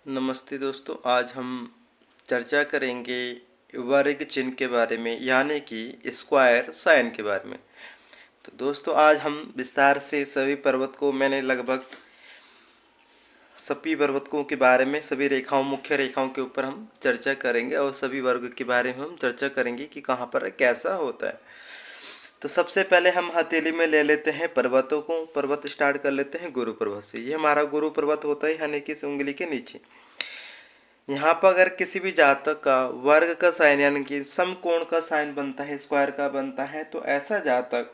नमस्ते दोस्तों, आज हम चर्चा करेंगे वर्ग चिन्ह के बारे में, यानी कि स्क्वायर साइन के बारे में। तो दोस्तों, आज हम विस्तार से सभी पर्वत को मैंने लगभग सभी पर्वतों के बारे में, सभी रेखाओं, मुख्य रेखाओं के ऊपर हम चर्चा करेंगे और सभी वर्ग के बारे में हम चर्चा करेंगे कि कहाँ पर कैसा होता है। तो सबसे पहले हम हथेली में ले लेते हैं पर्वतों को। पर्वत स्टार्ट कर लेते हैं गुरु पर्वत से। ये हमारा गुरु पर्वत होता है, यानी कि इस उंगली के नीचे। यहाँ पर अगर किसी भी जातक का वर्ग का साइन यानी कि समकोण का साइन बनता है, स्क्वायर का बनता है, तो ऐसा जातक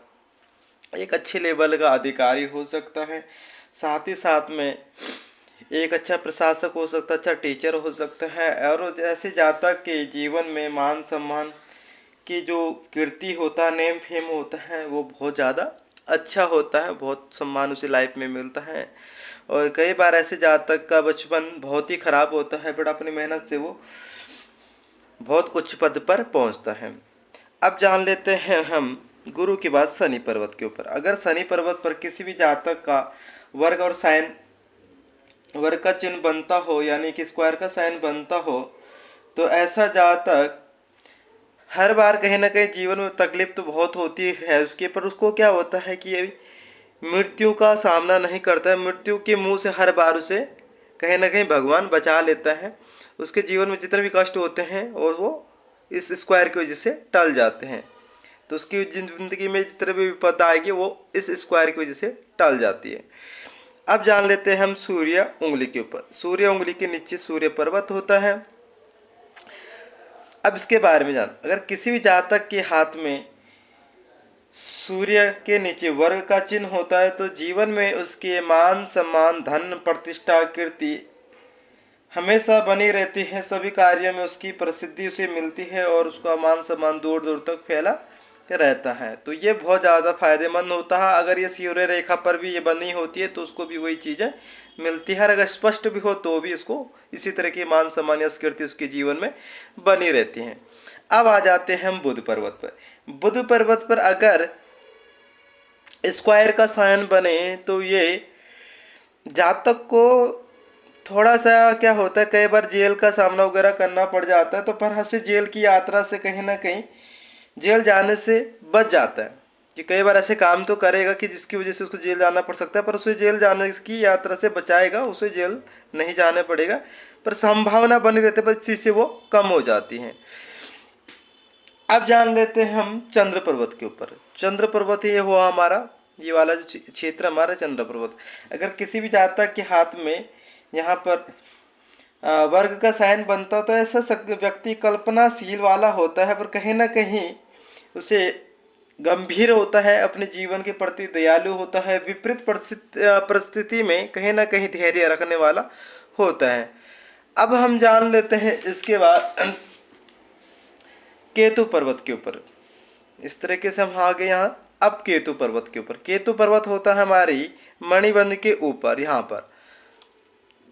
एक अच्छे लेवल का अधिकारी हो सकता है। साथ ही साथ में एक अच्छा प्रशासक हो सकता है, अच्छा टीचर हो सकता है। और ऐसे जातक के जीवन में मान सम्मान की जो कीर्ति होता है, नेम फेम होता है, वो बहुत ज़्यादा अच्छा होता है। बहुत सम्मान उसे लाइफ में मिलता है। और कई बार ऐसे जातक का बचपन बहुत ही खराब होता है, बट अपनी मेहनत से वो बहुत उच्च पद पर पहुंचता है। अब जान लेते हैं हम गुरु के बाद शनि पर्वत के ऊपर। अगर शनि पर्वत पर किसी भी जातक का वर्ग और साइन, वर्ग का चिन्ह बनता हो, यानी कि स्क्वायर का साइन बनता हो, तो ऐसा जातक हर बार कहीं ना कहीं जीवन में तकलीफ तो बहुत होती है उसके, पर उसको क्या होता है कि ये मृत्यु का सामना नहीं करता है। मृत्यु के मुंह से हर बार उसे कहीं ना कहीं भगवान बचा लेता है। उसके जीवन में जितने भी कष्ट होते हैं और वो इस स्क्वायर की वजह से टल जाते हैं। तो उसकी जिंदगी में जितने भी विपदा आएगी वो इस स्क्वायर की वजह से टल जाती है। अब जान लेते हैं हम सूर्य उंगली के ऊपर। सूर्य उंगली के नीचे सूर्य पर्वत होता है। अब इसके बारे में जान, अगर किसी भी जातक के हाथ में सूर्य के नीचे वर्ग का चिन्ह होता है, तो जीवन में उसके मान सम्मान, धन, प्रतिष्ठा, कीर्ति हमेशा बनी रहती है। सभी कार्यों में उसकी प्रसिद्धि उसे मिलती है और उसका मान सम्मान दूर दूर तक फैला रहता है। तो ये बहुत ज़्यादा फायदेमंद होता है। अगर ये सूर्य रेखा पर भी ये बनी होती है तो उसको भी वही चीज़ें मिलती है। अगर स्पष्ट भी हो तो भी उसको इसी तरह की मान सम्मान या कीर्ति उसके जीवन में बनी रहती हैं। अब आ जाते हैं हम बुध पर्वत पर। बुध पर्वत पर अगर स्क्वायर का साइन बने तो ये जातक को थोड़ा सा क्या होता है, कई बार जेल का सामना वगैरह करना पड़ जाता है। तो पर हंसे जेल की यात्रा से कहीं ना कहीं जेल जाने से बच जाता है। कि कई बार ऐसे काम तो करेगा कि जिसकी वजह से उसको जेल जाना पड़ सकता है, पर उसे जेल जाने की यात्रा से बचाएगा, उसे जेल नहीं जाने पड़ेगा। पर संभावना बनी रहती है, पर इस चीज़ से वो कम हो जाती है। अब जान लेते हैं हम चंद्र पर्वत के ऊपर। चंद्र पर्वत ये हुआ हमारा, ये वाला जो क्षेत्र हमारा चंद्र पर्वत। अगर किसी भी जातक के हाथ में यहाँ पर वर्ग का साइन बनता हो, तो ऐसा व्यक्ति कल्पनाशील वाला होता है, पर कहीं ना कहीं उसे गंभीर होता है, अपने जीवन के प्रति दयालु होता है, विपरीत परिस्थिति में कहीं ना कहीं धैर्य रखने वाला होता है। अब हम जान लेते हैं इसके बाद केतु पर्वत के ऊपर। इस तरीके से हम आ गए यहाँ। अब केतु पर्वत के ऊपर। केतु पर्वत होता है हमारी मणिबंध के ऊपर। यहाँ पर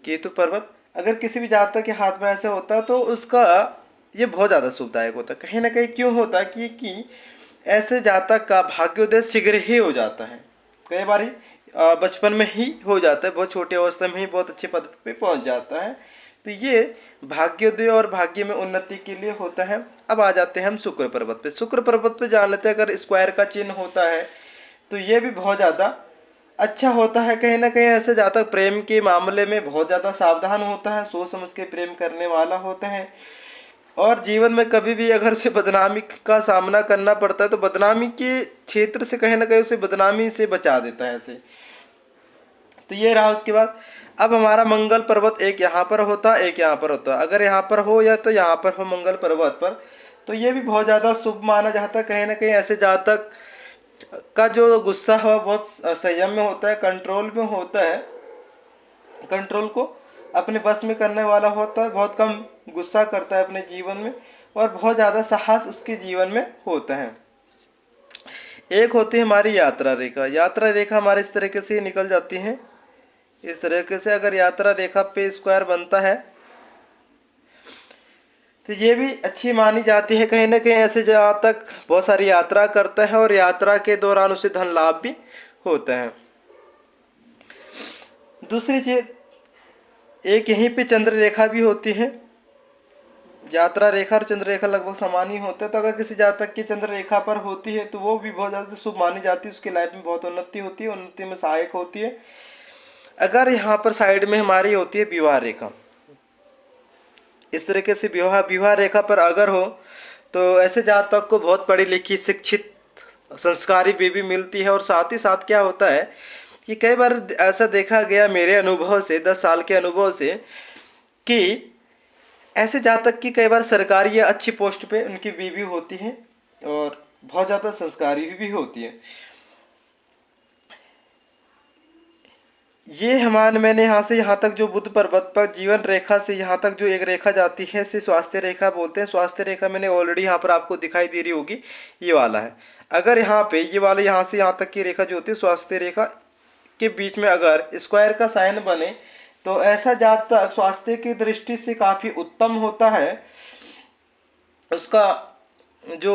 केतु पर्वत अगर किसी भी जातक के हाथ में ऐसे होता है तो उसका ये बहुत ज़्यादा शुभदायक होता है। कहीं ना कहीं क्यों होता है कि ऐसे जातक का भाग्योदय शीघ्र ही हो जाता है। कई बार बचपन में ही हो जाता है, बहुत छोटी अवस्था में ही बहुत अच्छे पद पे पहुंच जाता है। तो ये भाग्योदय और भाग्य में उन्नति के लिए होता है। अब आ जाते हैं हम शुक्र पर्वत पे। शुक्र पर्वत पे जान लेते हैं, अगर स्क्वायर का चिन्ह होता है तो ये भी बहुत ज़्यादा अच्छा होता है। कहीं ना कहीं ऐसे जातक प्रेम के मामले में बहुत ज़्यादा सावधान होता है, सोच समझ के प्रेम करने वाला होता है। और जीवन में कभी भी अगर उसे बदनामी का सामना करना पड़ता है तो बदनामी के क्षेत्र से कहीं ना कहीं उसे बदनामी से बचा देता है ऐसे। तो ये रहा। उसके बाद अब हमारा मंगल पर्वत एक यहाँ पर होता है, एक यहाँ पर होता है। अगर यहाँ पर हो या तो यहाँ पर हो मंगल पर्वत पर, तो ये भी बहुत ज़्यादा शुभ माना जाता है। कहीं ना कहीं ऐसे जातक का जो गुस्सा है बहुत संयम में होता है, कंट्रोल में होता है, कंट्रोल को अपने बस में करने वाला होता है, बहुत कम गुस्सा करता है अपने जीवन में, और बहुत ज़्यादा साहस उसके जीवन में होता है। एक होती है हमारी यात्रा रेखा। यात्रा रेखा हमारे इस तरीके से निकल जाती है। इस तरीके से अगर यात्रा रेखा पे स्क्वायर बनता है तो ये भी अच्छी मानी जाती है। कहीं ना कहीं ऐसे जहाँ तक बहुत सारी यात्रा करता है और यात्रा के दौरान उसे धन लाभ भी होता है। दूसरी चीज एक यहीं पे चंद्र रेखा भी होती है। यात्रा रेखा और चंद्र रेखा लगभग समान ही होते हैं। तो अगर किसी जातक की चंद्र रेखा पर होती है तो वो भी बहुत ज़्यादा शुभ मानी जाती है, उसकी लाइफ में बहुत उन्नति होती है, उन्नति में सहायक होती है। अगर यहाँ पर साइड में हमारी होती है विवाह रेखा, इस तरीके से विवाह रेखा पर अगर हो तो ऐसे जातक को बहुत पढ़ी लिखी, शिक्षित, संस्कारी बीवी मिलती है। और साथ ही साथ क्या होता है कि कई बार ऐसा देखा गया मेरे अनुभव से, 10 साल के अनुभव से, कि ऐसे जातक की कई बार सरकारी या अच्छी पोस्ट पे उनकी बीवी होती है और बहुत ज़्यादा संस्कारी भी होती है। ये मैंने यहाँ से यहाँ तक जो बुध पर्वत पर जीवन रेखा से यहाँ तक जो एक रेखा जाती है इसे स्वास्थ्य रेखा बोलते हैं। स्वास्थ्य रेखा मैंने ऑलरेडी यहाँ पर आपको दिखाई दे रही होगी, ये वाला है। अगर यहाँ पे ये वाला यहाँ से यहाँ तक की रेखा जो होती है स्वास्थ्य रेखा के बीच में अगर स्क्वायर का साइन बने तो ऐसा जातक स्वास्थ्य की दृष्टि से काफ़ी उत्तम होता है। उसका जो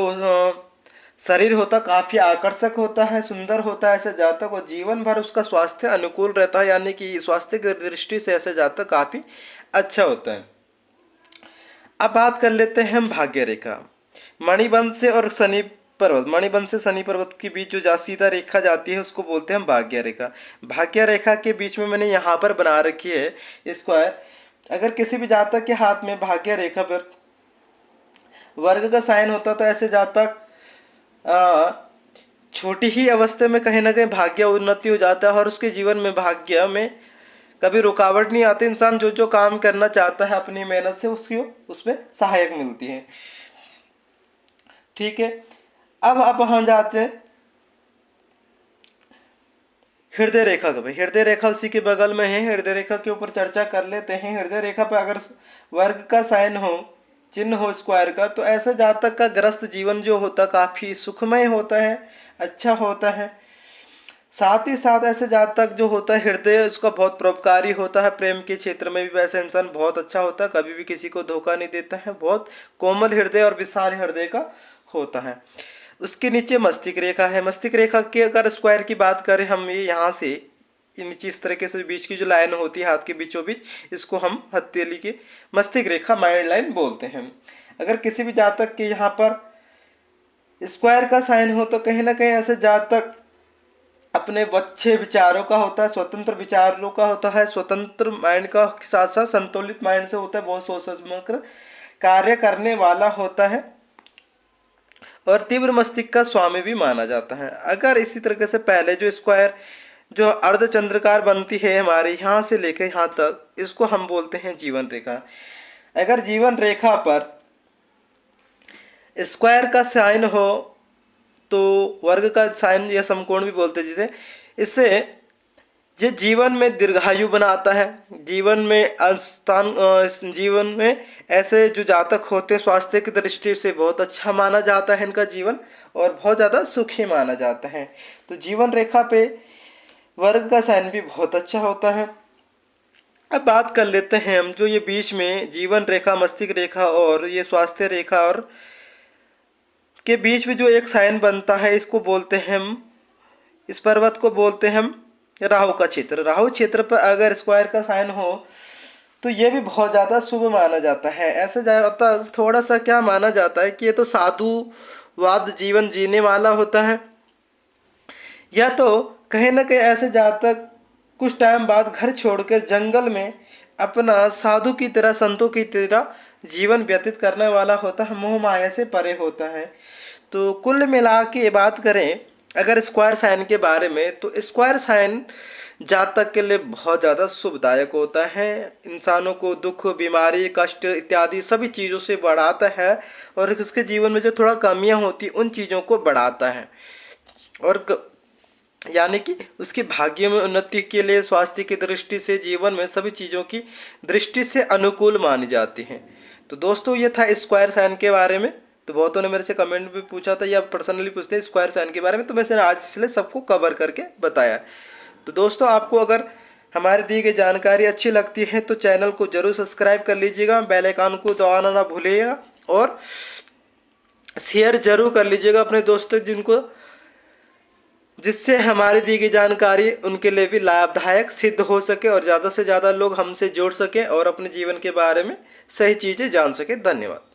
शरीर होता काफ़ी आकर्षक होता है, सुंदर होता है ऐसे जातक, और जीवन भर उसका स्वास्थ्य अनुकूल रहता है, यानी कि स्वास्थ्य की दृष्टि से ऐसे जातक काफ़ी अच्छा होता है। अब बात कर लेते हैं हम भाग्य रेखा। मणिबंध से और शनि पर्वत, मणिबंध से शनि पर्वत के बीच जो सीधा रेखा जाती है उसको बोलते हैं हम भाग्य रेखा। भाग्य रेखा के बीच में मैंने यहाँ पर बना रखी है स्क्वायर। अगर किसी भी जातक के हाथ में भाग्य रेखा पर वर्ग का साइन होता तो ऐसे जातक छोटी ही अवस्था में कहीं ना कहीं भाग्य उन्नति हो जाता है और उसके जीवन में भाग्य में कभी रुकावट नहीं आती। इंसान जो जो काम करना चाहता है अपनी मेहनत से उसकी उसमें सहायक मिलती है। ठीक है, अब हम जाते हैं हृदय रेखा का। भाई हृदय रेखा उसी के बगल में है, हृदय रेखा के ऊपर चर्चा कर लेते हैं। हृदय रेखा पर अगर वर्ग का साइन हो, चिन्ह हो स्क्वायर का, तो ऐसे जातक का ग्रस्त जीवन जो होता काफ़ी सुखमय होता है, अच्छा होता है। साथ ही साथ ऐसे जातक जो होता है हृदय उसका बहुत परोपकारी होता है। प्रेम के क्षेत्र में भी वैसे इंसान बहुत अच्छा होता है, कभी भी किसी को धोखा नहीं देता है, बहुत कोमल हृदय और विशाल हृदय का होता है। उसके नीचे मस्तिष्क रेखा है। मस्तिष्क रेखा के अगर स्क्वायर की बात करें हम, ये यहाँ से नीचे इस तरीके से बीच की जो लाइन होती है हाथ के बीचों बीच, इसको हम हथेली की मस्तिष्क रेखा, माइंड लाइन बोलते हैं। अगर किसी भी जातक के यहाँ पर स्क्वायर का साइन हो तो कहीं ना कहीं ऐसे जातक अपने अच्छे विचारों का होता है, स्वतंत्र विचारों का होता है, स्वतंत्र माइंड का साथ साथ संतुलित माइंड से होता है, बहुत सोच समझ कर कार्य करने वाला होता है और तीव्र मस्तिष्क का स्वामी भी माना जाता है। अगर इसी तरीके से पहले जो स्क्वायर जो अर्धचंद्रकार बनती है हमारे यहाँ से लेकर यहाँ तक, इसको हम बोलते हैं जीवन रेखा। अगर जीवन रेखा पर स्क्वायर का साइन हो तो वर्ग का साइन या समकोण भी बोलते हैं जिसे, इससे ये जीवन में दीर्घायु बनाता है। जीवन में जीवन में ऐसे जो जातक होते हैं स्वास्थ्य की दृष्टि से बहुत अच्छा माना जाता है इनका जीवन, और बहुत ज़्यादा सुखी माना जाता है। तो जीवन रेखा पे वर्ग का साइन भी बहुत अच्छा होता है। अब बात कर लेते हैं हम जो ये बीच में जीवन रेखा, मस्तिष्क रेखा और ये स्वास्थ्य रेखा और के बीच में जो एक साइन बनता है, इसको बोलते हैं हम, इस पर्वत को बोलते हैं हम राहु का क्षेत्र। राहु क्षेत्र पर अगर स्क्वायर का साइन हो तो ये भी बहुत ज़्यादा शुभ माना जाता है। ऐसे जाता थोड़ा सा क्या माना जाता है कि ये तो साधुवाद जीवन जीने वाला होता है, या तो कहीं ना कहीं ऐसे जातक कुछ टाइम बाद घर छोड़कर जंगल में अपना साधु की तरह, संतों की तरह जीवन व्यतीत करने वाला होता है, मोह माया से परे होता है। तो कुल मिला के बात करें अगर स्क्वायर साइन के बारे में, तो स्क्वायर साइन जातक के लिए बहुत ज़्यादा शुभदायक होता है। इंसानों को दुख, बीमारी, कष्ट इत्यादि सभी चीज़ों से बढ़ाता है और उसके जीवन में जो थोड़ा कमियां होती उन चीज़ों को बढ़ाता है, और यानी कि उसके भाग्य में उन्नति के लिए स्वास्थ्य की दृष्टि से, जीवन में सभी चीज़ों की दृष्टि से अनुकूल मानी जाती हैं। तो दोस्तों ये था स्क्वायर साइन के बारे में। तो बहुतों ने मेरे से कमेंट में पूछा था या पर्सनली पूछते हैं स्क्वायर साइन के बारे में, तो मैंने आज इसलिए सबको कवर करके बताया। तो दोस्तों आपको अगर हमारी दी गई जानकारी अच्छी लगती है तो चैनल को जरूर सब्सक्राइब कर लीजिएगा, बेल आइकन को दबाना ना भूलिएगा और शेयर जरूर कर लीजिएगा अपने दोस्तों जिनको जिससे हमारी दी गई जानकारी उनके लिए भी लाभदायक सिद्ध हो सके और ज़्यादा से ज़्यादा लोग हमसे जुड़ सकें और अपने जीवन के बारे में सही चीज़ें जान सकें। धन्यवाद।